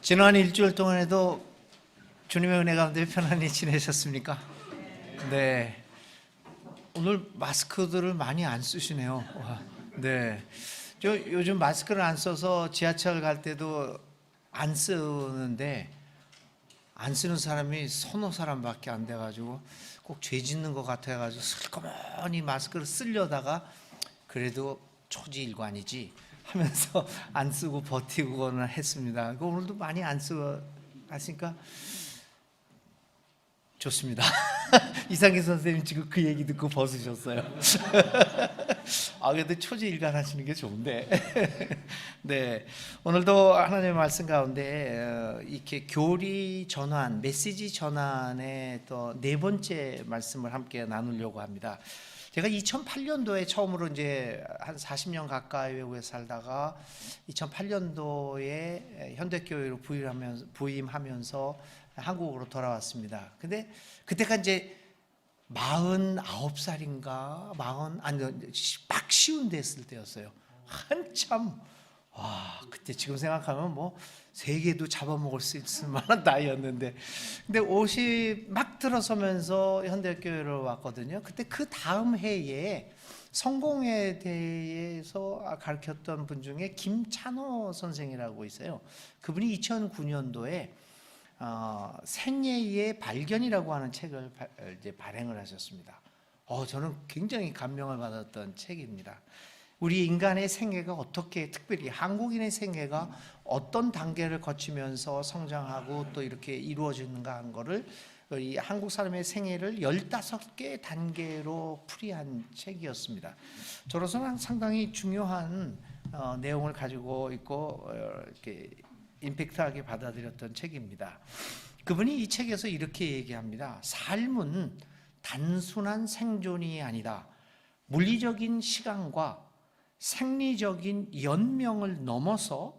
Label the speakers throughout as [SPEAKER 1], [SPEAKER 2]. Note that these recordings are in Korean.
[SPEAKER 1] 지난 일주일 동안에도 주님의 은혜 가운데 편안히 지내셨습니까? 네. 오늘 마스크들을 많이 안 쓰시네요. 와, 네. 저 요즘 마스크를 안 써서 지하철 갈 때도 안 쓰는데 안 쓰는 사람이 서너 사람밖에 안 돼가지고 꼭 죄 짓는 것 같아가지고 슬그머니 마스크를 쓰려다가 그래도 초지일관이지 하면서 안 쓰고 버티고는 했습니다. 오늘도 많이 안 쓰고 하시니까 좋습니다. 이상희 선생님 지금 그 얘기 듣고 벗으셨어요. 그래도 초지일관 하시는 게 좋은데. 네, 오늘도 하나님의 말씀 가운데 이렇게 교리 전환, 메시지 전환의 또 네 번째 말씀을 함께 나누려고 합니다. 제가 2008년도에 처음으로 이제 한 40년 가까이 외국에 살다가 2008년도에 현대교회로 부임하면서 한국으로 돌아왔습니다. 근데 그때가 이제 49살인가 막 쉬운 됐을 때였어요. 한참 그때 지금 생각하면 뭐 세계도 잡아먹을 수 있을 만한 나이였는데, 근데 50 막 들어서면서 현대교회로 왔거든요. 그때 그 다음 해에 성공에 대해서 가르쳤던 분 중에 김찬호 선생이라고 있어요. 그분이 2009년도에 생애의 발견이라고 하는 책을 이제 발행을 하셨습니다. 저는 굉장히 감명을 받았던 책입니다. 우리 인간의 생애가 어떻게, 특별히 한국인의 생애가 어떤 단계를 거치면서 성장하고 또 이렇게 이루어지는가 한 거를, 이 한국 사람의 생애를 15개 단계로 풀이한 책이었습니다. 저로서는 상당히 중요한 내용을 가지고 있고 이렇게 임팩트하게 받아들였던 책입니다. 그분이 이 책에서 이렇게 얘기합니다. 삶은 단순한 생존이 아니다. 물리적인 시간과 생리적인 연명을 넘어서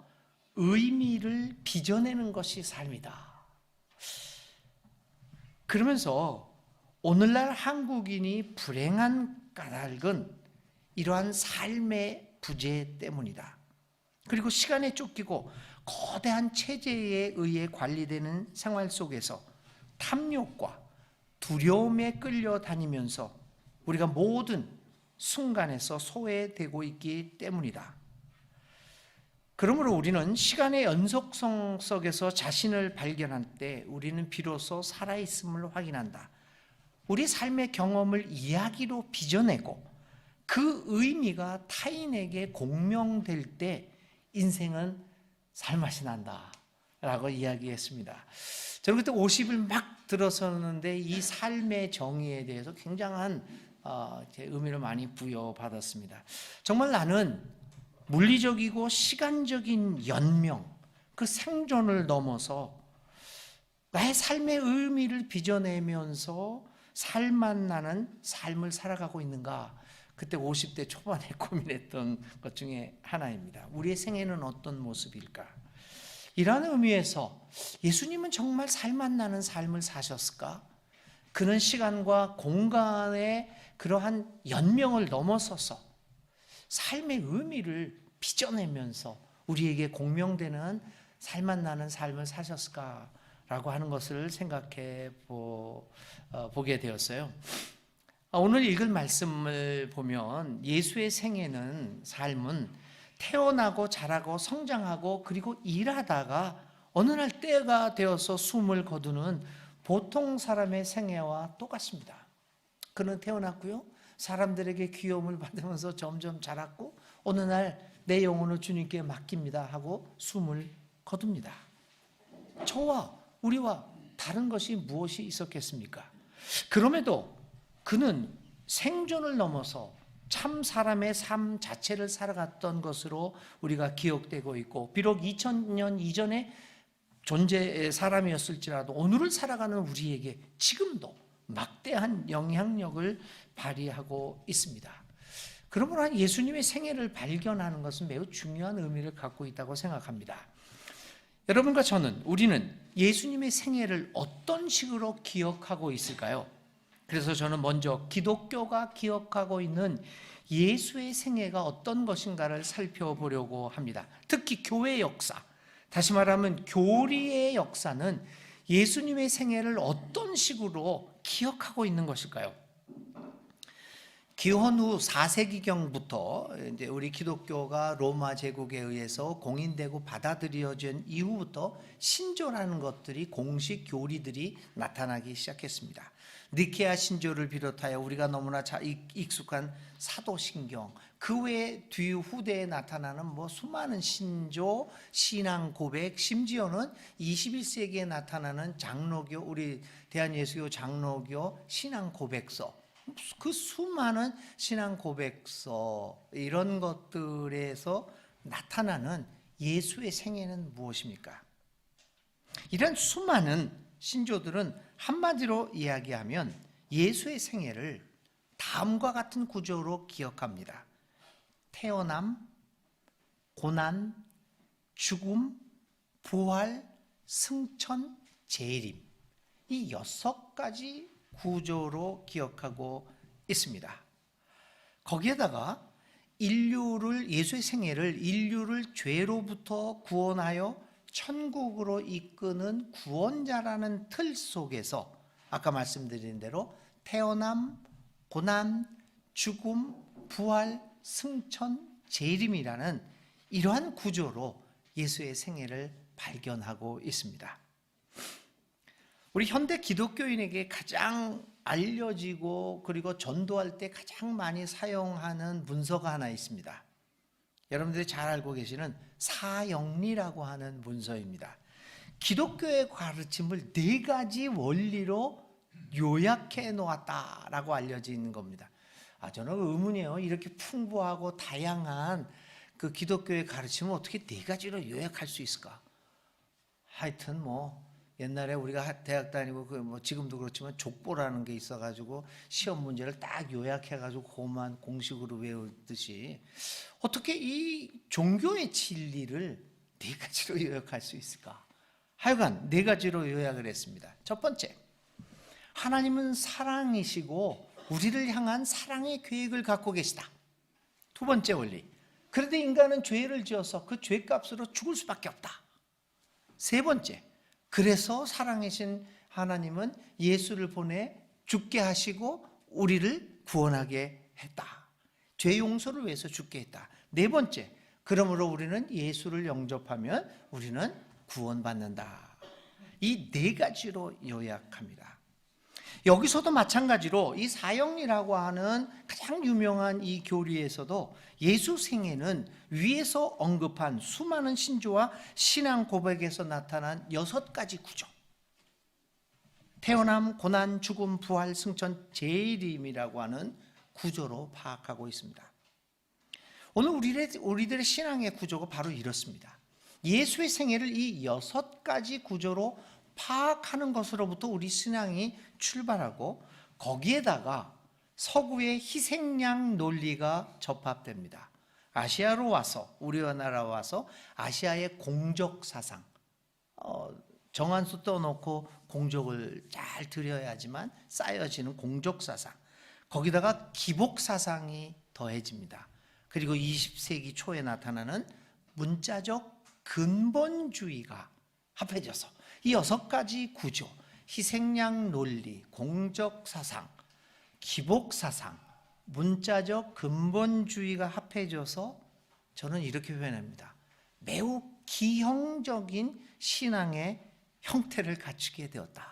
[SPEAKER 1] 의미를 빚어내는 것이 삶이다. 그러면서 오늘날 한국인이 불행한 까닭은 이러한 삶의 부재 때문이다. 그리고 시간에 쫓기고 거대한 체제에 의해 관리되는 생활 속에서 탐욕과 두려움에 끌려다니면서 우리가 모든 순간에서 소외되고 있기 때문이다. 그러므로 우리는 시간의 연속성 속에서 자신을 발견할 때 우리는 비로소 살아있음을 확인한다. 우리 삶의 경험을 이야기로 빚어내고 그 의미가 타인에게 공명될 때 인생은 살맛이 난다 라고 이야기했습니다. 저는 그때 50을 막 들어섰는데 이 삶의 정의에 대해서 굉장한 의미를 많이 부여받았습니다. 정말 나는 물리적이고 시간적인 연명, 그 생존을 넘어서 나의 삶의 의미를 빚어내면서 살맛 나는 삶을 살아가고 있는가? 그때 50대 초반에 고민했던 것 중에 하나입니다. 우리의 생애는 어떤 모습일까? 이러한 의미에서 예수님은 정말 살맛 나는 삶을 사셨을까? 그는 시간과 공간의 그러한 연명을 넘어서서 삶의 의미를 빚어내면서 우리에게 공명되는 살맛 나는 삶을 사셨을까라고 하는 것을 생각해 보게 되었어요. 오늘 읽을 말씀을 보면 예수의 생애는, 삶은 태어나고 자라고 성장하고 그리고 일하다가 어느 날 때가 되어서 숨을 거두는 보통 사람의 생애와 똑같습니다. 그는 태어났고요, 사람들에게 귀여움을 받으면서 점점 자랐고 어느 날 내 영혼을 주님께 맡깁니다 하고 숨을 거둡니다. 저와 우리와 다른 것이 무엇이 있었겠습니까? 그럼에도 그는 생존을 넘어서 참 사람의 삶 자체를 살아갔던 것으로 우리가 기억되고 있고, 비록 2000년 이전에 존재의 사람이었을지라도 오늘을 살아가는 우리에게 지금도 막대한 영향력을 발휘하고 있습니다. 그러므로 예수님의 생애를 발견하는 것은 매우 중요한 의미를 갖고 있다고 생각합니다. 여러분과 우리는 예수님의 생애를 어떤 식으로 기억하고 있을까요? 그래서 저는 먼저 기독교가 기억하고 있는 예수의 생애가 어떤 것인가를 살펴보려고 합니다. 특히 교회 역사, 다시 말하면 교리의 역사는 예수님의 생애를 어떤 식으로 기억하고 있는 것일까요? 기원 후 4세기경부터 이제 우리 기독교가 로마 제국에 의해서 공인되고 받아들여진 이후부터 신조라는 것들이 공식 교리들이 나타나기 시작했습니다. 니케아 신조를 비롯하여 우리가 너무나 익숙한 사도신경, 그 외에 후대에 나타나는 수많은 신조, 신앙 고백, 심지어는 21세기에 나타나는 장로교, 우리 대한예수교 장로교 신앙 고백서, 그 수많은 신앙 고백서, 이런 것들에서 나타나는 예수의 생애는 무엇입니까? 이런 수많은 신조들은 한마디로 이야기하면 예수의 생애를 다음과 같은 구조로 기억합니다. 태어남, 고난, 죽음, 부활, 승천, 재림, 이 6가지 구조로 기억하고 있습니다. 거기에다가 예수의 생애를 인류를 죄로부터 구원하여 천국으로 이끄는 구원자라는 틀 속에서 아까 말씀드린 대로 태어남, 고난, 죽음, 부활, 승천, 재림이라는 이러한 구조로 예수의 생애를 발견하고 있습니다. 우리 현대 기독교인에게 가장 알려지고 그리고 전도할 때 가장 많이 사용하는 문서가 하나 있습니다. 여러분들이 잘 알고 계시는 사형리라고 하는 문서입니다. 기독교의 가르침을 4가지 원리로 요약해 놓았다라고 알려지는 겁니다. 저는 의문이에요. 이렇게 풍부하고 다양한 그 기독교의 가르침을 어떻게 4가지로 요약할 수 있을까? 하여튼 옛날에 우리가 대학 다니고 지금도 그렇지만 족보라는 게 있어가지고 시험 문제를 딱 요약해가지고 그것만 공식으로 외우듯이 어떻게 이 종교의 진리를 4가지로 요약할 수 있을까? 하여간 4가지로 요약을 했습니다. 첫 번째, 하나님은 사랑이시고 우리를 향한 사랑의 계획을 갖고 계시다. 두 번째 원리, 그런데 인간은 죄를 지어서 그 죄값으로 죽을 수밖에 없다. 세 번째, 그래서 사랑이신 하나님은 예수를 보내 죽게 하시고 우리를 구원하게 했다. 죄 용서를 위해서 죽게 했다. 네 번째, 그러므로 우리는 예수를 영접하면 우리는 구원받는다. 이 4가지로 요약합니다. 여기서도 마찬가지로 이 사형리라고 하는 가장 유명한 이 교리에서도 예수 생애는 위에서 언급한 수많은 신조와 신앙 고백에서 나타난 6가지 구조, 태어남, 고난, 죽음, 부활, 승천, 재림이라고 하는 구조로 파악하고 있습니다. 오늘 우리들의 신앙의 구조가 바로 이렇습니다. 예수의 생애를 이 6가지 구조로 파악하는 것으로부터 우리 신앙이 출발하고 거기에다가 서구의 희생양 논리가 접합됩니다. 아시아로 와서, 우리와 나라 와서 아시아의 공적 사상, 정한수 떠놓고 공적을 잘 드려야지만 쌓여지는 공적 사상, 거기다가 기복 사상이 더해집니다. 그리고 20세기 초에 나타나는 문자적 근본주의가 합해져서 이 6가지 구조, 희생양 논리, 공적 사상, 기복 사상, 문자적 근본주의가 합해져서 저는 이렇게 표현합니다. 매우 기형적인 신앙의 형태를 갖추게 되었다.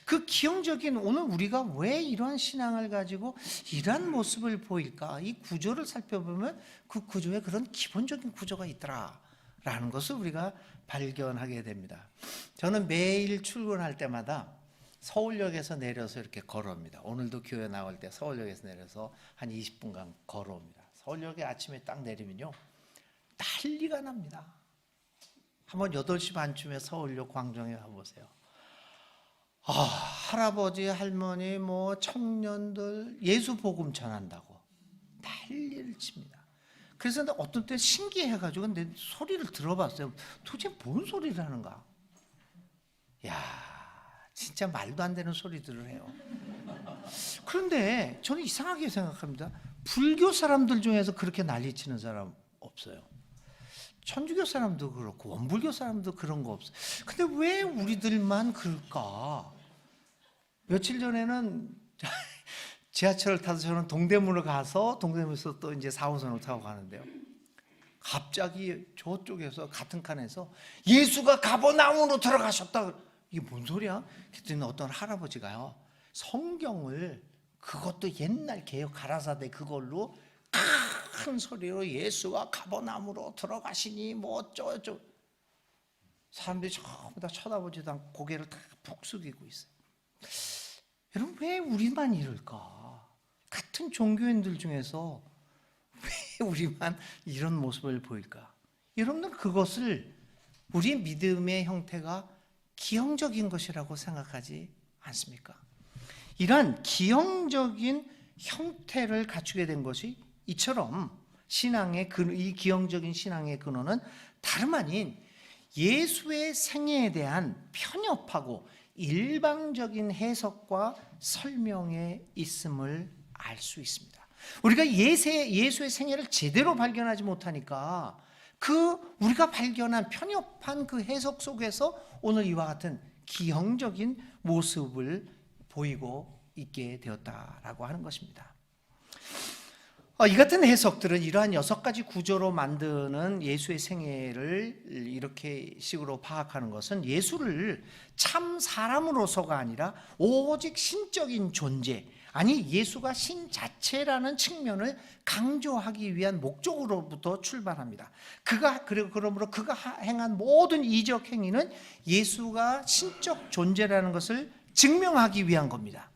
[SPEAKER 1] 그 기형적인, 오늘 우리가 왜 이러한 신앙을 가지고 이러한 모습을 보일까? 이 구조를 살펴보면 그 구조에 그런 기본적인 구조가 있더라라는 것을 우리가 발견하게 됩니다. 저는 매일 출근할 때마다 서울역에서 내려서 이렇게 걸어옵니다. 오늘도 교회 나올 때 서울역에서 내려서 한 20분간 걸어옵니다. 서울역에 아침에 딱 내리면요, 난리가 납니다. 한번 8시 반쯤에 서울역 광장에 가보세요. 할아버지, 할머니, 청년들 예수 복음 전한다고 난리를 칩니다. 그래서 어떤 때 신기해가지고 내 소리를 들어봤어요. 도대체 뭔 소리를 하는가? 야, 진짜 말도 안 되는 소리들을 해요. 그런데 저는 이상하게 생각합니다. 불교 사람들 중에서 그렇게 난리치는 사람 없어요. 천주교 사람도 그렇고 원불교 사람도 그런 거 없어. 근데 왜 우리들만 그럴까? 며칠 전에는 지하철을 타서 저는 동대문을 가서 동대문에서 또 이제 4호선을 타고 가는데요. 갑자기 저쪽에서 같은 칸에서 예수가 가버나움으로 들어가셨다. 이게 뭔 소리야? 그랬더니 어떤 할아버지가요, 성경을, 그것도 옛날 개혁 가라사대 그걸로 큰 소리로 예수가 가버나움으로 들어가시니 뭐 어쩌고저쩌고. 사람들이 전부 다 쳐다보지도 않고 고개를 다 푹 숙이고 있어요. 여러분, 왜 우리만 이럴까? 같은 종교인들 중에서 왜 우리만 이런 모습을 보일까? 여러분들, 그것을 우리의 믿음의 형태가 기형적인 것이라고 생각하지 않습니까? 이러한 기형적인 형태를 갖추게 된 것이 이처럼 이 기형적인 신앙의 근원은 다름 아닌 예수의 생애에 대한 편협하고 일방적인 해석과 설명에 있음을 알 수 있습니다. 우리가 예수의 생애를 제대로 발견하지 못하니까 우리가 발견한 편협한 그 해석 속에서 오늘 이와 같은 기형적인 모습을 보이고 있게 되었다라고 하는 것입니다. 이 같은 해석들은 이러한 6가지 구조로 만드는 예수의 생애를 이렇게 식으로 파악하는 것은 예수를 참 사람으로서가 아니라 오직 신적인 존재, 아니 예수가 신 자체라는 측면을 강조하기 위한 목적으로부터 출발합니다. 그러므로 그가 행한 모든 이적 행위는 예수가 신적 존재라는 것을 증명하기 위한 겁니다.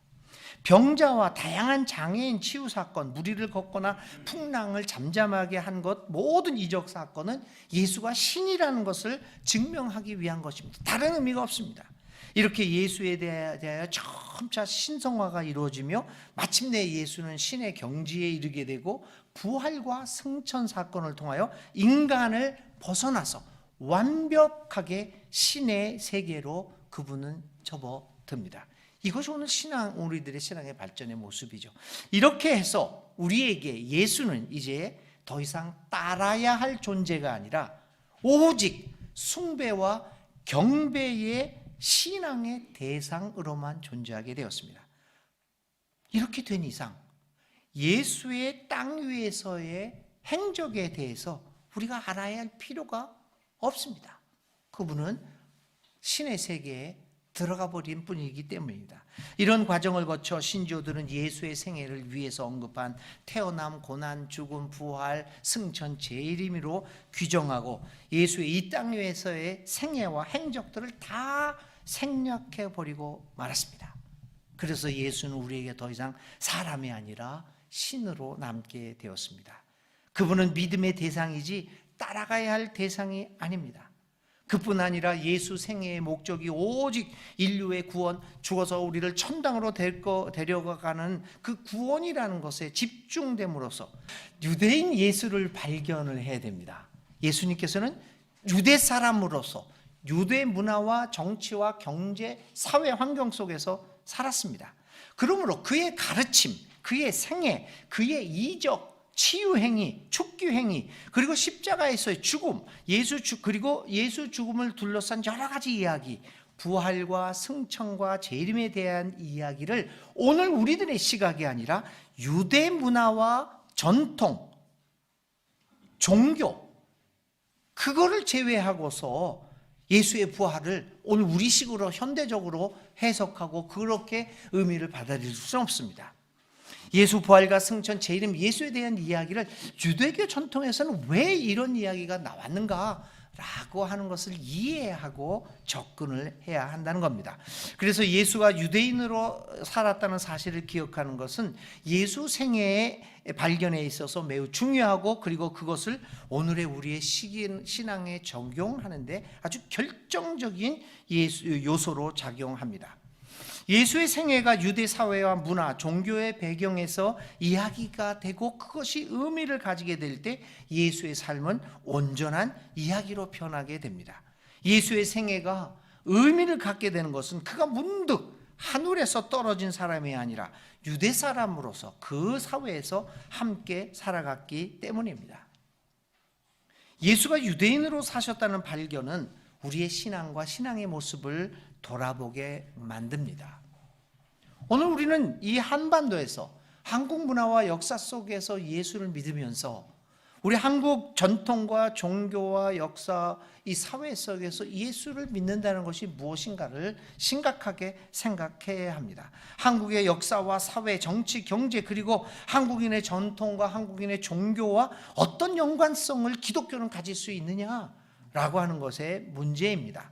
[SPEAKER 1] 병자와 다양한 장애인 치유 사건, 무리를 걷거나 풍랑을 잠잠하게 한 것, 모든 이적 사건은 예수가 신이라는 것을 증명하기 위한 것입니다. 다른 의미가 없습니다. 이렇게 예수에 대하여 점차 신성화가 이루어지며 마침내 예수는 신의 경지에 이르게 되고 부활과 승천 사건을 통하여 인간을 벗어나서 완벽하게 신의 세계로 그분은 접어듭니다. 이것이 오늘 우리들의 신앙의 발전의 모습이죠. 이렇게 해서 우리에게 예수는 이제 더 이상 따라야 할 존재가 아니라 오직 숭배와 경배의 신앙의 대상으로만 존재하게 되었습니다. 이렇게 된 이상 예수의 땅 위에서의 행적에 대해서 우리가 알아야 할 필요가 없습니다. 그분은 신의 세계에 들어가 버린 뿐이기 때문입니다. 이런 과정을 거쳐 신조들은 예수의 생애를 위해서 언급한 태어남, 고난, 죽음, 부활, 승천, 재림으로 규정하고 예수의 이 땅 위에서의 생애와 행적들을 다 생략해 버리고 말았습니다. 그래서 예수는 우리에게 더 이상 사람이 아니라 신으로 남게 되었습니다. 그분은 믿음의 대상이지 따라가야 할 대상이 아닙니다. 그뿐 아니라 예수 생애의 목적이 오직 인류의 구원, 죽어서 우리를 천당으로 데려가는 그 구원이라는 것에 집중됨으로써 유대인 예수를 발견을 해야 됩니다. 예수님께서는 유대 사람으로서 유대 문화와 정치와 경제, 사회 환경 속에서 살았습니다. 그러므로 그의 가르침, 그의 생애, 그의 이적, 치유행위, 축기행위, 그리고 십자가에서의 죽음, 그리고 예수 죽음을 둘러싼 여러 가지 이야기, 부활과 승천과 재림에 대한 이야기를 오늘 우리들의 시각이 아니라 유대 문화와 전통, 종교, 그거를 제외하고서 예수의 부활을 오늘 우리식으로 현대적으로 해석하고 그렇게 의미를 받아들일 수는 없습니다. 예수 부활과 승천, 재림, 예수에 대한 이야기를 유대교 전통에서는 왜 이런 이야기가 나왔는가라고 하는 것을 이해하고 접근을 해야 한다는 겁니다. 그래서 예수가 유대인으로 살았다는 사실을 기억하는 것은 예수 생애의 발견에 있어서 매우 중요하고 그리고 그것을 오늘의 우리의 신앙에 적용하는데 아주 결정적인 요소로 작용합니다. 예수의 생애가 유대 사회와 문화, 종교의 배경에서 이야기가 되고 그것이 의미를 가지게 될 때 예수의 삶은 온전한 이야기로 변하게 됩니다. 예수의 생애가 의미를 갖게 되는 것은 그가 문득 하늘에서 떨어진 사람이 아니라 유대 사람으로서 그 사회에서 함께 살아갔기 때문입니다. 예수가 유대인으로 사셨다는 발견은 우리의 신앙과 신앙의 모습을 돌아보게 만듭니다. 오늘 우리는 이 한반도에서 한국 문화와 역사 속에서 예수를 믿으면서 우리 한국 전통과 종교와 역사, 이 사회 속에서 예수를 믿는다는 것이 무엇인가를 심각하게 생각해야 합니다. 한국의 역사와 사회, 정치, 경제, 그리고 한국인의 전통과 한국인의 종교와 어떤 연관성을 기독교는 가질 수 있느냐라고 하는 것의 문제입니다.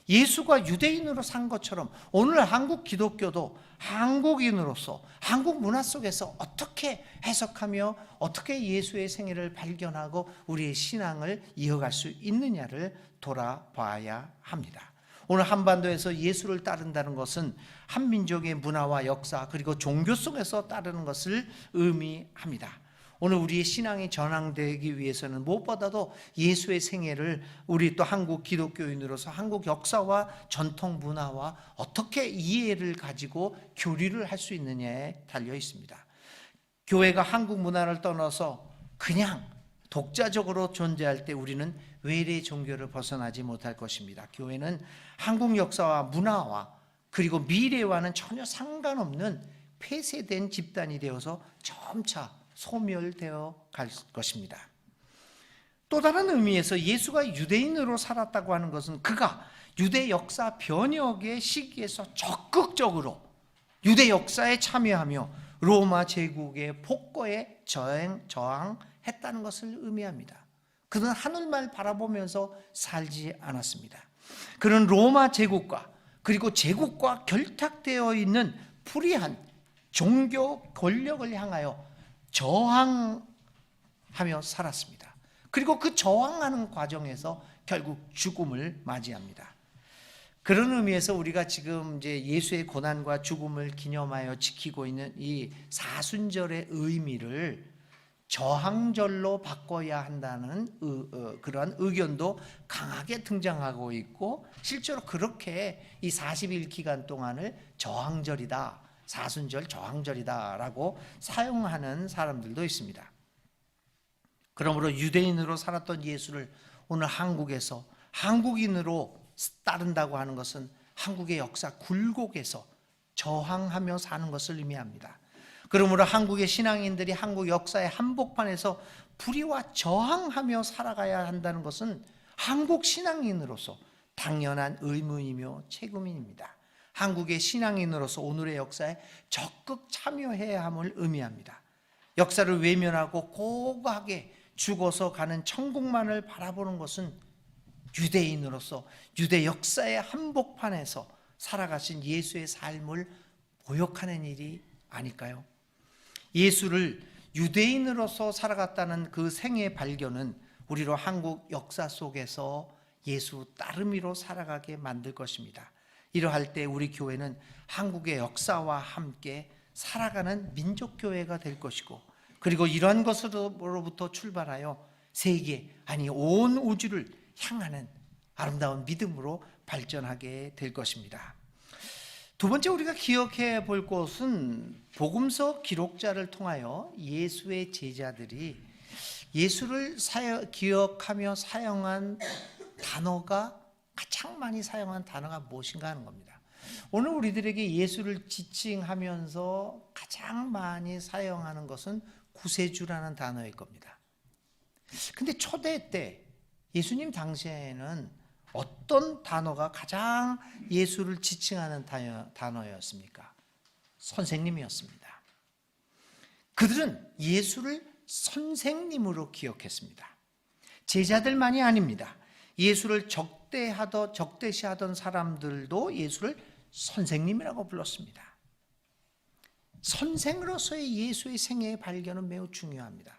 [SPEAKER 1] 예수가 유대인으로 산 것처럼 오늘 한국 기독교도 한국인으로서 한국 문화 속에서 어떻게 해석하며 어떻게 예수의 생애를 발견하고 우리의 신앙을 이어갈 수 있느냐를 돌아봐야 합니다. 오늘 한반도에서 예수를 따른다는 것은 한민족의 문화와 역사 그리고 종교 속에서 따르는 것을 의미합니다. 오늘 우리의 신앙이 전환되기 위해서는 무엇보다도 예수의 생애를 우리 또 한국 기독교인으로서 한국 역사와 전통 문화와 어떻게 이해를 가지고 교류를 할 수 있느냐에 달려 있습니다. 교회가 한국 문화를 떠나서 그냥 독자적으로 존재할 때 우리는 외래 종교를 벗어나지 못할 것입니다. 교회는 한국 역사와 문화와 그리고 미래와는 전혀 상관없는 폐쇄된 집단이 되어서 점차 소멸되어 갈 것입니다. 또 다른 의미에서 예수가 유대인으로 살았다고 하는 것은 그가 유대 역사 변혁의 시기에서 적극적으로 유대 역사에 참여하며 로마 제국의 폭거에 저항했다는 것을 의미합니다. 그는 하늘만 바라보면서 살지 않았습니다. 그는 로마 제국과 그리고 제국과 결탁되어 있는 불의한 종교 권력을 향하여 저항하며 살았습니다. 그리고 그 저항하는 과정에서 결국 죽음을 맞이합니다. 그런 의미에서 우리가 지금 이제 예수의 고난과 죽음을 기념하여 지키고 있는 이 사순절의 의미를 저항절로 바꿔야 한다는 그러한 의견도 강하게 등장하고 있고 실제로 그렇게 이 40일 기간 동안을 저항절이다, 사순절 저항절이다라고 사용하는 사람들도 있습니다. 그러므로 유대인으로 살았던 예수를 오늘 한국에서 한국인으로 따른다고 하는 것은 한국의 역사 굴곡에서 저항하며 사는 것을 의미합니다. 그러므로 한국의 신앙인들이 한국 역사의 한복판에서 불의와 저항하며 살아가야 한다는 것은 한국 신앙인으로서 당연한 의무이며 책임입니다. 한국의 신앙인으로서 오늘의 역사에 적극 참여해야 함을 의미합니다. 역사를 외면하고 고고하게 죽어서 가는 천국만을 바라보는 것은 유대인으로서 유대 역사의 한복판에서 살아가신 예수의 삶을 모욕하는 일이 아닐까요? 예수를 유대인으로서 살아갔다는 그 생애 발견은 우리로 한국 역사 속에서 예수 따르미로 살아가게 만들 것입니다. 이러할 때 우리 교회는 한국의 역사와 함께 살아가는 민족교회가 될 것이고 그리고 이러한 것으로부터 출발하여 세계 아니 온 우주를 향하는 아름다운 믿음으로 발전하게 될 것입니다. 두 번째 우리가 기억해 볼 것은 복음서 기록자를 통하여 예수의 제자들이 예수를 기억하며 사용한 단어가 가장 많이 사용한 단어가 무엇인가 하는 겁니다. 오늘 우리들에게 예수를 지칭하면서 가장 많이 사용하는 것은 구세주라는 단어일 겁니다. 근데 초대 때 예수님 당시에는 어떤 단어가 가장 예수를 지칭하는 단어였습니까? 선생님이었습니다. 그들은 예수를 선생님으로 기억했습니다. 제자들만이 아닙니다. 예수를 적대시하던 사람들도 예수를 선생님이라고 불렀습니다. 선생으로서의 예수의 생애의 발견은 매우 중요합니다.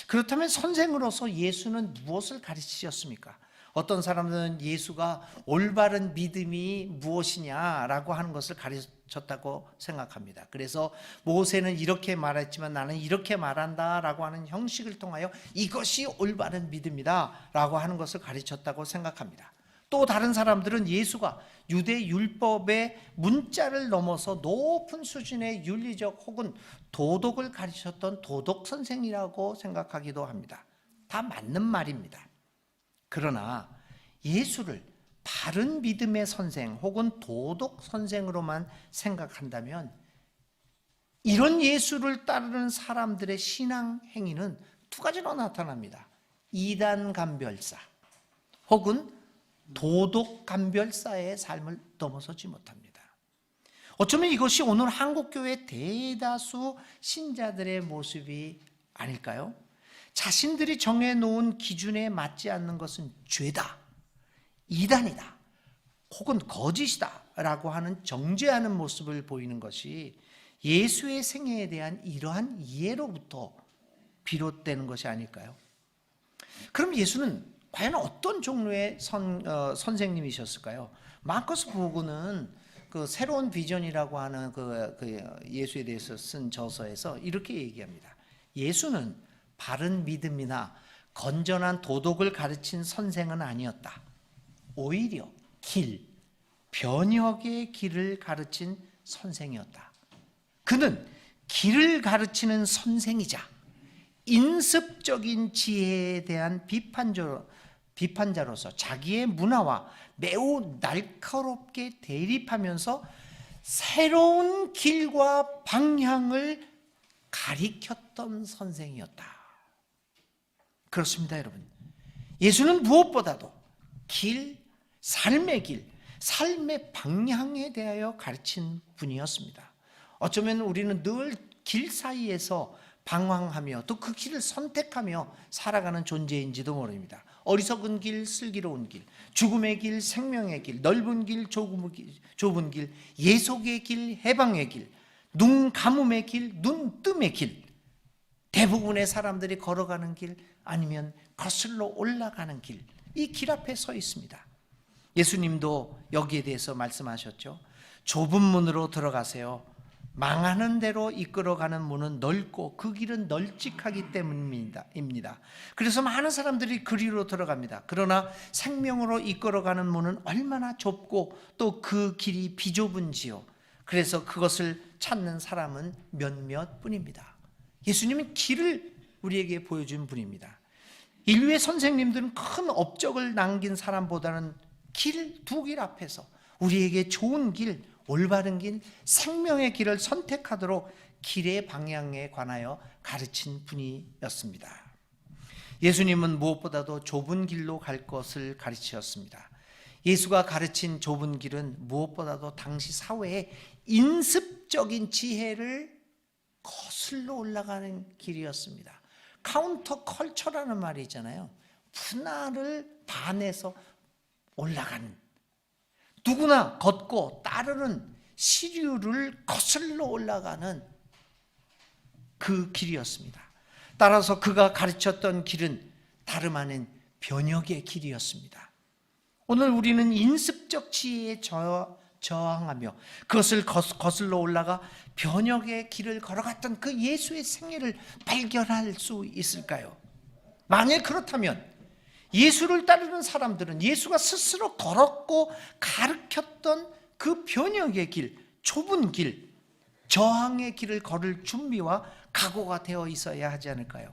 [SPEAKER 1] 그렇다면 선생으로서 예수는 무엇을 가르치셨습니까? 어떤 사람들은 예수가 올바른 믿음이 무엇이냐라고 하는 것을 가르쳤다고 생각합니다. 그래서 모세는 이렇게 말했지만 나는 이렇게 말한다라고 하는 형식을 통하여 이것이 올바른 믿음이다 라고 하는 것을 가르쳤다고 생각합니다. 또 다른 사람들은 예수가 유대 율법의 문자를 넘어서 높은 수준의 윤리적 혹은 도덕을 가르쳤던 도덕 선생이라고 생각하기도 합니다. 다 맞는 말입니다. 그러나 예수를 바른 믿음의 선생 혹은 도덕 선생으로만 생각한다면 이런 예수를 따르는 사람들의 신앙 행위는 두 가지로 나타납니다. 이단 간별사 혹은 도덕 간별사의 삶을 넘어서지 못합니다. 어쩌면 이것이 오늘 한국교회 대다수 신자들의 모습이 아닐까요? 자신들이 정해놓은 기준에 맞지 않는 것은 죄다, 이단이다, 혹은 거짓이다 라고 하는 정죄하는 모습을 보이는 것이 예수의 생애에 대한 이러한 이해로부터 비롯되는 것이 아닐까요? 그럼 예수는 과연 어떤 종류의 선생님이셨을까요? 마르코스 부고는 그 새로운 비전이라고 하는 그 예수에 대해서 쓴 저서에서 이렇게 얘기합니다. 예수는 바른 믿음이나 건전한 도덕을 가르친 선생은 아니었다. 오히려 변혁의 길을 가르친 선생이었다. 그는 길을 가르치는 선생이자 인습적인 지혜에 대한 비판자로서 자기의 문화와 매우 날카롭게 대립하면서 새로운 길과 방향을 가리켰던 선생이었다. 그렇습니다, 여러분. 예수는 무엇보다도 삶의 방향에 대하여 가르친 분이었습니다. 어쩌면 우리는 늘 길 사이에서 방황하며 또 그 길을 선택하며 살아가는 존재인지도 모릅니다. 어리석은 길, 슬기로운 길, 죽음의 길, 생명의 길, 넓은 길, 좁은 길, 예속의 길, 해방의 길, 눈 감음의 길, 눈 뜸의 길, 대부분의 사람들이 걸어가는 길 아니면 거슬러 올라가는 길, 이 길 앞에 서 있습니다. 예수님도 여기에 대해서 말씀하셨죠. 좁은 문으로 들어가세요. 망하는 대로 이끌어가는 문은 넓고 그 길은 널찍하기 때문입니다. 그래서 많은 사람들이 그리로 들어갑니다. 그러나 생명으로 이끌어가는 문은 얼마나 좁고 또 그 길이 비좁은지요. 그래서 그것을 찾는 사람은 몇몇 뿐입니다. 예수님은 길을 우리에게 보여준 분입니다. 인류의 선생님들은 큰 업적을 남긴 사람보다는 두 길 앞에서 우리에게 좋은 길, 올바른 길, 생명의 길을 선택하도록 길의 방향에 관하여 가르친 분이었습니다. 예수님은 무엇보다도 좁은 길로 갈 것을 가르치셨습니다. 예수가 가르친 좁은 길은 무엇보다도 당시 사회의 인습적인 지혜를 거슬러 올라가는 길이었습니다. 카운터 컬처라는 말이 있잖아요. 문화를 반해서 올라가는, 누구나 걷고 따르는 시류를 거슬러 올라가는 그 길이었습니다. 따라서 그가 가르쳤던 길은 다름 아닌 변혁의 길이었습니다. 오늘 우리는 인습적 지혜에 저항하며 그것을 거슬러 올라가 변혁의 길을 걸어갔던 그 예수의 생애를 발견할 수 있을까요? 만약 그렇다면 예수를 따르는 사람들은 예수가 스스로 걸었고 가르쳤던 그 변혁의 길, 좁은 길, 저항의 길을 걸을 준비와 각오가 되어 있어야 하지 않을까요?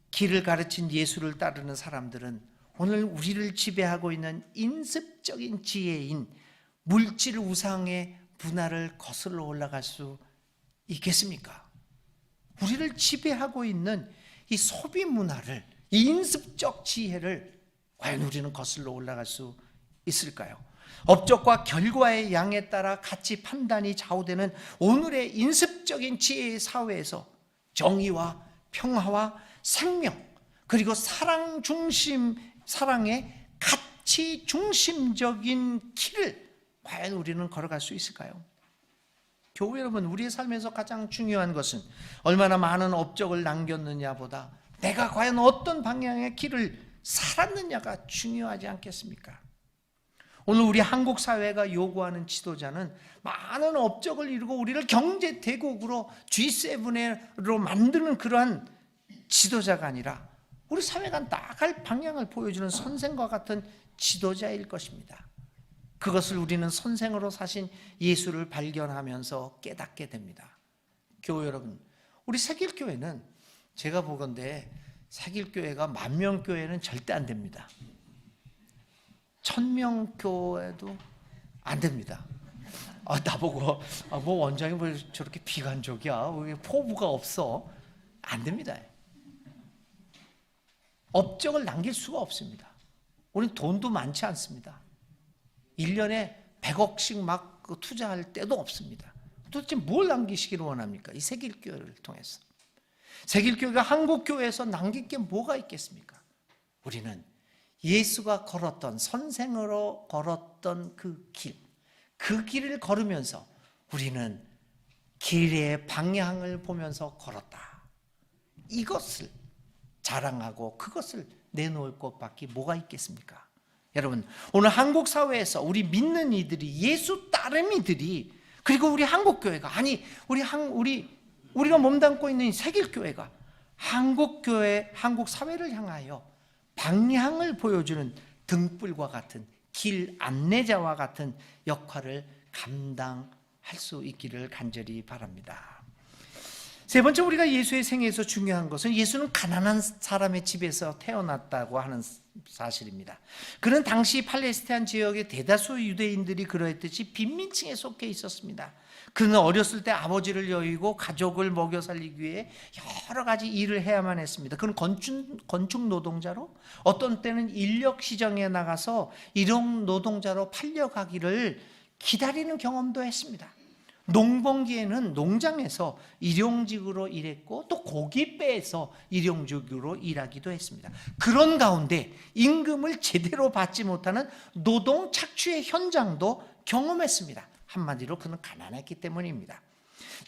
[SPEAKER 1] 길을 가르친 예수를 따르는 사람들은 오늘 우리를 지배하고 있는 인습적인 지혜인 물질 우상의 문화를 거슬러 올라갈 수 있겠습니까? 우리를 지배하고 있는 이 소비 문화를, 이 인습적 지혜를 과연 우리는 거슬러 올라갈 수 있을까요? 업적과 결과의 양에 따라 가치 판단이 좌우되는 오늘의 인습적인 지혜의 사회에서 정의와 평화와 생명, 그리고 사랑의 가치 중심적인 길을 과연 우리는 걸어갈 수 있을까요? 교회 여러분, 우리의 삶에서 가장 중요한 것은 얼마나 많은 업적을 남겼느냐보다 내가 과연 어떤 방향의 길을 살았느냐가 중요하지 않겠습니까? 오늘 우리 한국 사회가 요구하는 지도자는 많은 업적을 이루고 우리를 경제 대국으로 G7으로 만드는 그러한 지도자가 아니라 우리 사회가 나아갈 방향을 보여주는 선생과 같은 지도자일 것입니다. 그것을 우리는 선생으로 사신 예수를 발견하면서 깨닫게 됩니다. 교회 여러분, 우리 새길교회는 제가 보건대 세길교회가 10,000교회는 절대 안 됩니다. 1000명교회도 안 됩니다. 나보고 뭐 원장이 왜 저렇게 비관적이야? 왜 포부가 없어? 안 됩니다. 업적을 남길 수가 없습니다. 우리는 돈도 많지 않습니다. 1년에 100억씩 막 투자할 때도 없습니다. 도대체 뭘 남기시기를 원합니까? 이 세길교회를 통해서. 세길교회가 한국교회에서 남길 게 뭐가 있겠습니까? 우리는 예수가 걸었던, 선생으로 걸었던 그 길을 걸으면서 우리는 길의 방향을 보면서 걸었다. 이것을 자랑하고 그것을 내놓을 것밖에 뭐가 있겠습니까? 여러분, 오늘 한국 사회에서 우리 믿는 이들이, 예수 따름 이들이, 그리고 우리 한국교회가, 아니 우리가 몸담고 있는 세길교회가 한국교회, 한국 사회를 향하여 방향을 보여주는 등불과 같은 길 안내자와 같은 역할을 감당할 수 있기를 간절히 바랍니다. 세 번째, 우리가 예수의 생애에서 중요한 것은 예수는 가난한 사람의 집에서 태어났다고 하는 사실입니다. 그는 당시 팔레스타인 지역의 대다수 유대인들이 그러했듯이 빈민층에 속해 있었습니다. 그는 어렸을 때 아버지를 여의고 가족을 먹여 살리기 위해 여러 가지 일을 해야만 했습니다. 그는 건축 노동자로, 어떤 때는 인력 시장에 나가서 일용 노동자로 팔려가기를 기다리는 경험도 했습니다. 농번기에는 농장에서 일용직으로 일했고 또 고깃배에서 일용직으로 일하기도 했습니다. 그런 가운데 임금을 제대로 받지 못하는 노동 착취의 현장도 경험했습니다. 한마디로 그는 가난했기 때문입니다.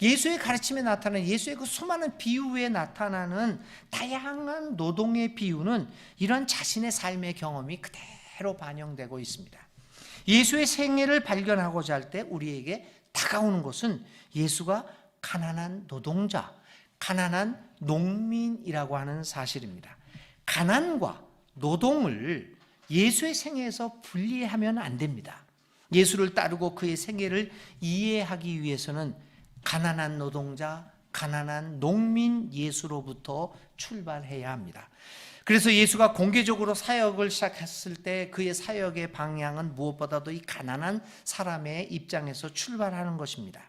[SPEAKER 1] 예수의 가르침에 나타나는, 예수의 그 수많은 비유에 나타나는 다양한 노동의 비유는 이런 자신의 삶의 경험이 그대로 반영되고 있습니다. 예수의 생애를 발견하고자 할 때 우리에게 다가오는 것은 예수가 가난한 노동자, 가난한 농민이라고 하는 사실입니다. 가난과 노동을 예수의 생애에서 분리하면 안 됩니다. 예수를 따르고 그의 생애를 이해하기 위해서는 가난한 노동자, 가난한 농민 예수로부터 출발해야 합니다. 그래서 예수가 공개적으로 사역을 시작했을 때 그의 사역의 방향은 무엇보다도 이 가난한 사람의 입장에서 출발하는 것입니다.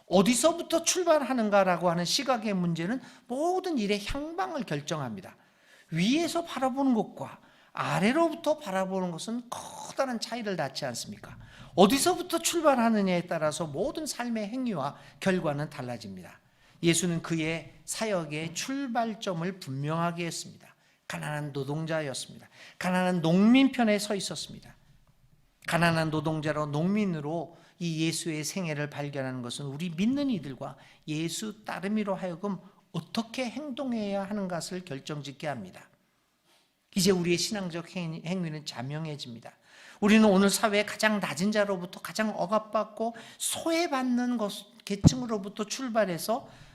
[SPEAKER 1] 어디서부터 출발하는가라고 하는 시각의 문제는 모든 일의 향방을 결정합니다. 위에서 바라보는 것과 아래로부터 바라보는 것은 커다란 차이를 낳지 않습니까? 어디서부터 출발하느냐에 따라서 모든 삶의 행위와 결과는 달라집니다. 예수는 그의 사역의 출발점을 분명하게 했습니다. 가난한 노동자였습니다. 가난한 농민 편에 서 있었습니다. 가난한 노동자로, 농민으로 이 예수의 생애를 발견하는 것은 우리 믿는 이들과 예수 따르미로 하여금 어떻게 행동해야 하는 것을 결정짓게 합니다. 이제 우리의 신앙적 행위는 자명해집니다. 우리는 오늘 사회의 가장 낮은 자로부터 가장 억압받고 소외받는 계층으로부터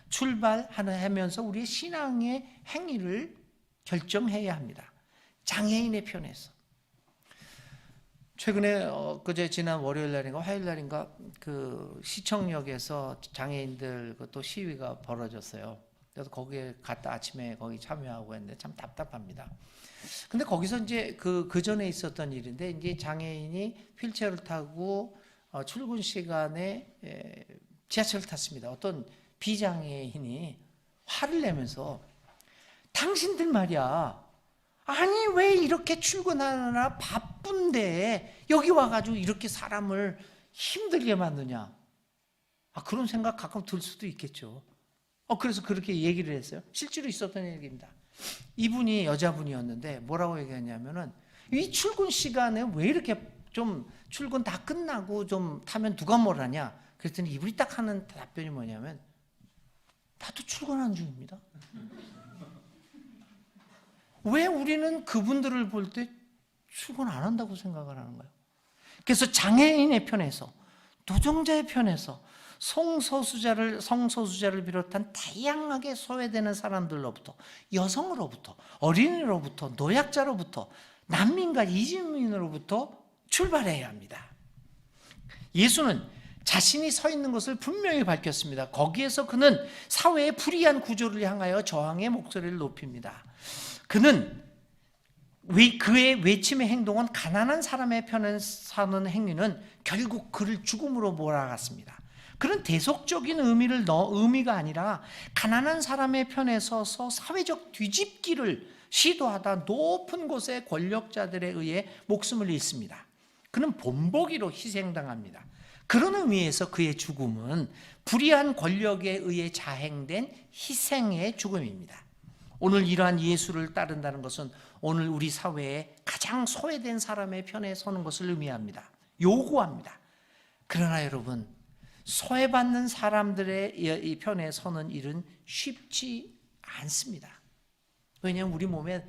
[SPEAKER 1] 출발하면서 우리의 신앙의 행위를 결정해야 합니다. 장애인의 편에서. 최근에 지난 월요일 날인가 화요일 날인가 그 시청역에서 장애인들 또 시위가 벌어졌어요. 그래서 거기에 갔다 아침에 거기 참여하고 했는데 참 답답합니다. 근데 거기서 이제 그 전에 있었던 일인데, 이제 장애인이 휠체어를 타고 출근 시간에 지하철을 탔습니다. 어떤 비장애인이 화를 내면서, 당신들 말이야, 아니 왜 이렇게 출근하느라 바쁜데 여기 와가지고 이렇게 사람을 힘들게 만드냐. 그런 생각 가끔 들 수도 있겠죠. 그래서 그렇게 얘기를 했어요. 실제로 있었던 얘기입니다. 이분이 여자분이었는데 뭐라고 얘기했냐면은, 이 출근 시간에 왜 이렇게 좀 출근 다 끝나고 좀 타면 누가 뭘 하냐. 그랬더니 이분이 딱 하는 답변이 뭐냐면, 나도 출근하는 중입니다. 왜 우리는 그분들을 볼 때 출근 안 한다고 생각을 하는가요? 그래서 장애인의 편에서, 노동자의 편에서, 성소수자를 비롯한 다양하게 소외되는 사람들로부터, 여성으로부터, 어린이로부터, 노약자로부터, 난민과 이주민으로부터 출발해야 합니다. 예수는 자신이 서 있는 것을 분명히 밝혔습니다. 거기에서 그는 사회의 불이한 구조를 향하여 저항의 목소리를 높입니다. 그는 그의 외침의 행동은 가난한 사람의 편에 사는 행위는 결국 그를 죽음으로 몰아갔습니다. 그런 대속적인 의미가 아니라 가난한 사람의 편에 서서 사회적 뒤집기를 시도하다 높은 곳의 권력자들에 의해 목숨을 잃습니다. 그는 본보기로 희생당합니다. 그런 의미에서 그의 죽음은 불의한 권력에 의해 자행된 희생의 죽음입니다. 오늘 이러한 예수를 따른다는 것은 오늘 우리 사회에 가장 소외된 사람의 편에 서는 것을 의미합니다. 요구합니다. 그러나 여러분, 소외받는 사람들의 이 편에 서는 일은 쉽지 않습니다. 왜냐하면 우리 몸에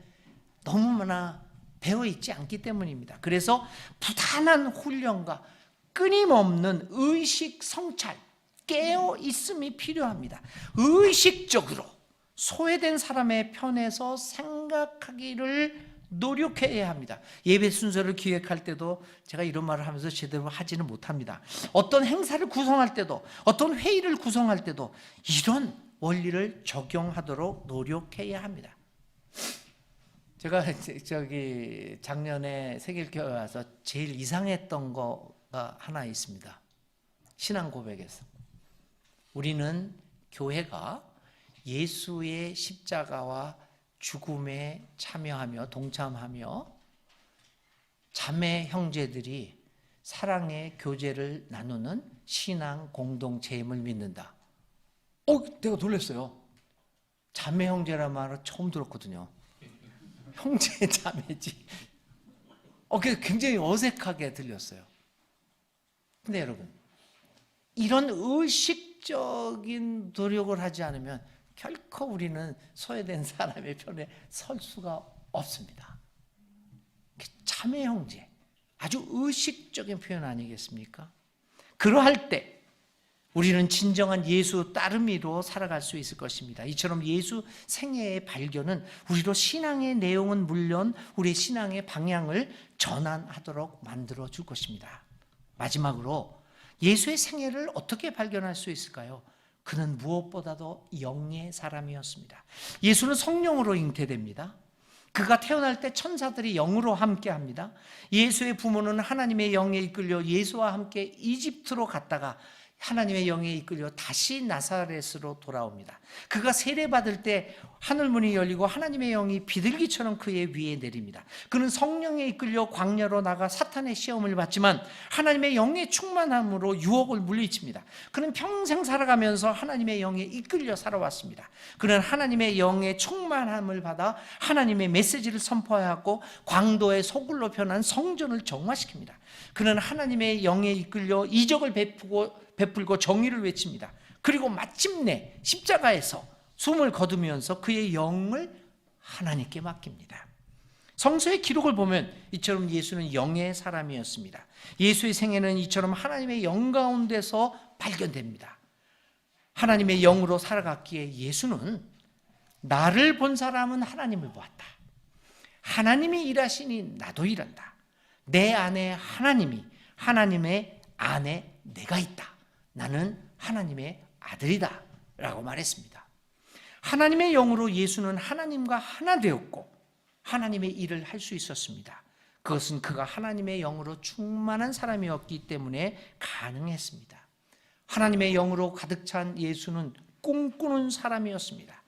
[SPEAKER 1] 너무나 배어있지 않기 때문입니다. 그래서 부단한 훈련과 끊임없는 의식 성찰, 깨어있음이 필요합니다. 의식적으로 소외된 사람의 편에서 생각하기를 노력해야 합니다. 예배 순서를 기획할 때도 제가 이런 말을 하면서 제대로 하지는 못합니다. 어떤 행사를 구성할 때도, 어떤 회의를 구성할 때도 이런 원리를 적용하도록 노력해야 합니다. 제가 작년에 세길교회 와서 제일 이상했던 거가 하나 있습니다. 신앙 고백에서 우리는 교회가 예수의 십자가와 죽음에 참여하며 동참하며 자매 형제들이 사랑의 교제를 나누는 신앙 공동체임을 믿는다. 내가 놀랐어요. 자매 형제란 말을 처음 들었거든요. 형제 자매지. 굉장히 어색하게 들렸어요. 근데 여러분, 이런 의식적인 노력을 하지 않으면 결코 우리는 소외된 사람의 편에 설 수가 없습니다. 자매 형제, 아주 의식적인 표현 아니겠습니까? 그러할 때 우리는 진정한 예수 따르미로 살아갈 수 있을 것입니다. 이처럼 예수 생애의 발견은 우리로 신앙의 내용은 물론 우리의 신앙의 방향을 전환하도록 만들어 줄 것입니다. 마지막으로 예수의 생애를 어떻게 발견할 수 있을까요? 그는 무엇보다도 영의 사람이었습니다. 예수는 성령으로 잉태됩니다. 그가 태어날 때 천사들이 영으로 함께합니다. 예수의 부모는 하나님의 영에 이끌려 예수와 함께 이집트로 갔다가 하나님의 영에 이끌려 다시 나사렛으로 돌아옵니다. 그가 세례받을 때 하늘문이 열리고 하나님의 영이 비둘기처럼 그의 위에 내립니다. 그는 성령에 이끌려 광야로 나가 사탄의 시험을 받지만 하나님의 영의 충만함으로 유혹을 물리칩니다. 그는 평생 살아가면서 하나님의 영에 이끌려 살아왔습니다. 그는 하나님의 영의 충만함을 받아 하나님의 메시지를 선포하고 광도의 소굴로 변한 성전을 정화시킵니다. 그는 하나님의 영에 이끌려 이적을 베풀고 정의를 외칩니다. 그리고 마침내 십자가에서 숨을 거두면서 그의 영을 하나님께 맡깁니다. 성서의 기록을 보면 이처럼 예수는 영의 사람이었습니다. 예수의 생애는 이처럼 하나님의 영 가운데서 발견됩니다. 하나님의 영으로 살아갔기에 예수는 나를 본 사람은 하나님을 보았다. 하나님이 일하시니 나도 일한다. 내 안에 하나님이, 하나님의 안에 내가 있다. 나는 하나님의 아들이다 라고 말했습니다. 하나님의 영으로 예수는 하나님과 하나 되었고 하나님의 일을 할 수 있었습니다. 그것은 그가 하나님의 영으로 충만한 사람이었기 때문에 가능했습니다. 하나님의 영으로 가득 찬 예수는 꿈꾸는 사람이었습니다.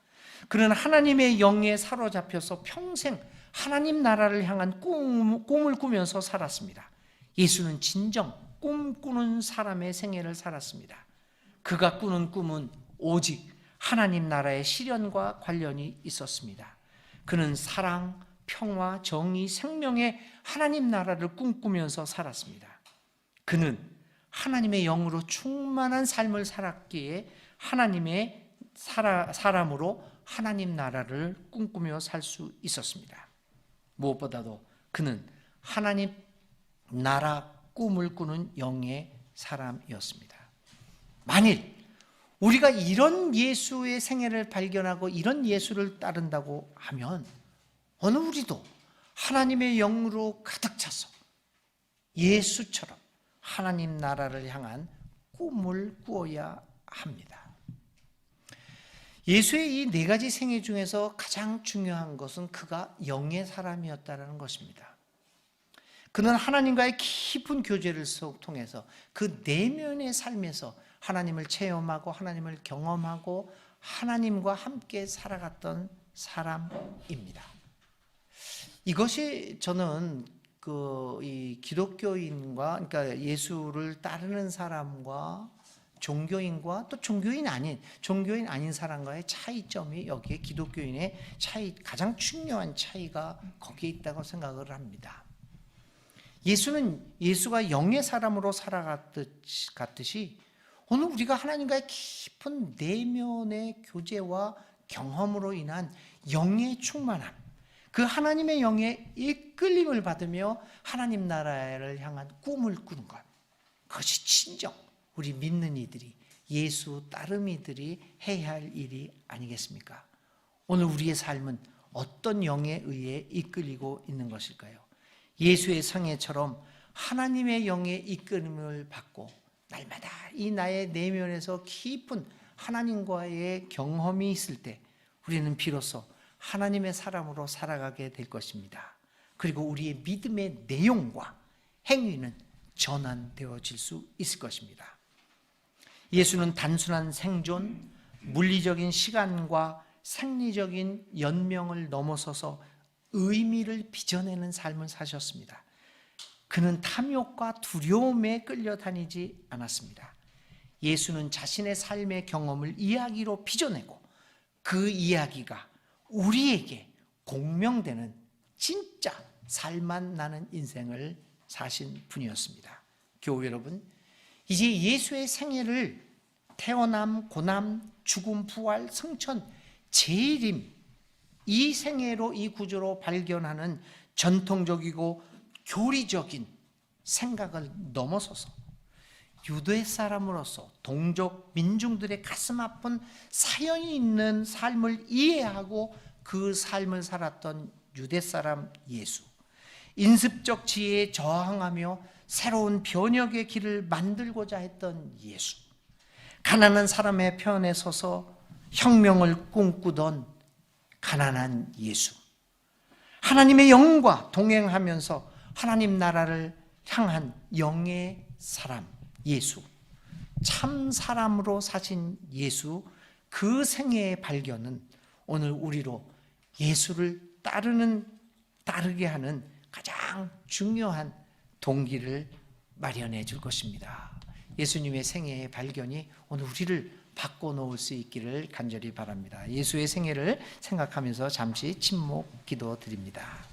[SPEAKER 1] 그는 하나님의 영에 사로잡혀서 평생 하나님 나라를 향한 꿈을 꾸면서 살았습니다. 예수는 진정 꿈꾸는 사람의 생애를 살았습니다. 그가 꾸는 꿈은 오직 하나님 나라의 실현과 관련이 있었습니다. 그는 사랑, 평화, 정의, 생명의 하나님 나라를 꿈꾸면서 살았습니다. 그는 하나님의 영으로 충만한 삶을 살았기에 하나님의 사람으로 하나님 나라를 꿈꾸며 살 수 있었습니다. 무엇보다도 그는 하나님 나라 꿈을 꾸는 영의 사람이었습니다. 만일 우리가 이런 예수의 생애를 발견하고 이런 예수를 따른다고 하면 어느 우리도 하나님의 영으로 가득 차서 예수처럼 하나님 나라를 향한 꿈을 꾸어야 합니다. 예수의 이 네 가지 생애 중에서 가장 중요한 것은 그가 영의 사람이었다는 것입니다. 그는 하나님과의 깊은 교제를 통해서 그 내면의 삶에서 하나님을 체험하고 하나님을 경험하고 하나님과 함께 살아갔던 사람입니다. 이것이 저는 이 기독교인과, 그러니까 예수를 따르는 사람과 종교인과 또 종교인 아닌 사람과의 차이점이 여기에 기독교인의 가장 중요한 차이가 거기에 있다고 생각을 합니다. 예수가 영의 사람으로 살아갔듯이 오늘 우리가 하나님과의 깊은 내면의 교제와 경험으로 인한 영의 충만함, 그 하나님의 영의 이끌림을 받으며 하나님 나라를 향한 꿈을 꾸는 것, 그것이 진정 우리 믿는 이들이, 예수 따름이들이 해야 할 일이 아니겠습니까? 오늘 우리의 삶은 어떤 영에 의해 이끌리고 있는 것일까요? 예수의 성회처럼 하나님의 영의 이끌림을 받고 날마다 이 나의 내면에서 깊은 하나님과의 경험이 있을 때 우리는 비로소 하나님의 사람으로 살아가게 될 것입니다. 그리고 우리의 믿음의 내용과 행위는 전환되어질 수 있을 것입니다. 예수는 단순한 생존, 물리적인 시간과 생리적인 연명을 넘어서서 의미를 빚어내는 삶을 사셨습니다. 그는 탐욕과 두려움에 끌려다니지 않았습니다. 예수는 자신의 삶의 경험을 이야기로 빚어내고 그 이야기가 우리에게 공명되는 진짜 살맛 나는 인생을 사신 분이었습니다. 교우 여러분, 이제 예수의 생애를 태어남, 고남, 죽음, 부활, 승천, 재림, 이 생애로, 이 구조로 발견하는 전통적이고 교리적인 생각을 넘어서서 유대 사람으로서 동족 민중들의 가슴 아픈 사연이 있는 삶을 이해하고 그 삶을 살았던 유대 사람 예수, 인습적 지혜에 저항하며 새로운 변혁의 길을 만들고자 했던 예수, 가난한 사람의 편에 서서 혁명을 꿈꾸던 가난한 예수, 하나님의 영과 동행하면서 하나님 나라를 향한 영의 사람 예수, 참 사람으로 사신 예수, 그 생애의 발견은 오늘 우리로 예수를 따르게 하는 가장 중요한 동기를 마련해 줄 것입니다. 예수님의 생애의 발견이 오늘 우리를 바꿔놓을 수 있기를 간절히 바랍니다. 예수의 생애를 생각하면서 잠시 침묵 기도 드립니다.